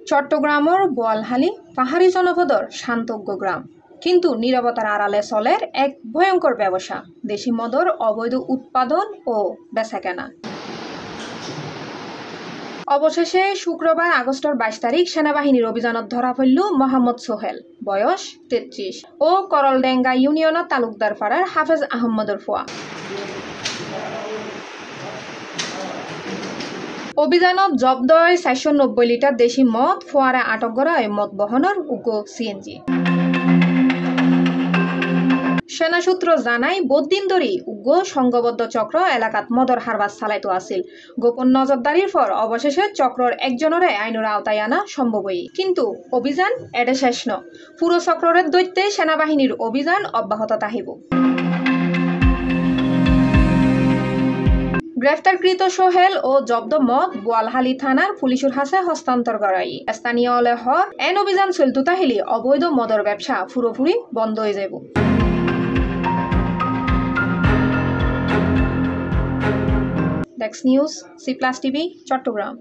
চট্টগ্রামের বোয়ালহালি পাহাড়ি জনপদর শান্তজ্ঞ গ্রাম, কিন্তু নীরবতার আড়ালে চলের এক ভয়ঙ্কর ব্যবসা, দেশি মদর অবৈধ উৎপাদন ও বেচাকেনা। অবশেষে শুক্রবার আগস্টের 22 তারিখ সেনাবাহিনীর অভিযানত ধরা পড়ল মোহাম্মদ সোহেল, বয়স 33 ও করলডেঙ্গা ইউনিয়নের তালুকদার পাড়ার হাফেজ আহমদর ফুয়া। অভিযানত জব্দ হয় 490 লিটার দেশি মদ, ফোয়ারা আটক করা হয় মদ বহনের উগ্র সিএনজি। সেনা সূত্র জানায়, বহুদিন ধরে উগ্র সংঘবদ্ধ চক্র এলাকাত মদর হারবাস চালাইতো আছিল। গোপন নজরদারির পর অবশেষে চক্রর একজনের আইনের আওতায় আনা সম্ভব হয়, কিন্তু অভিযান এডে শেষ ন। পুরো চক্রের দৈত্যে সেনাবাহিনীর অভিযান অব্যাহত থাকিব। গ্রেফতারকৃত সোহেল ও জব্দ মদ বোয়ালহালি থানার পুলিশের হাতে হস্তান্তর করাই। স্থানীয় এন অভিযান চলতে তাহিলে অবৈধ মদর ব্যবসা পুরোপুরি বন্ধ হয়ে যাব। Desk news, C+ TV, Chittagong.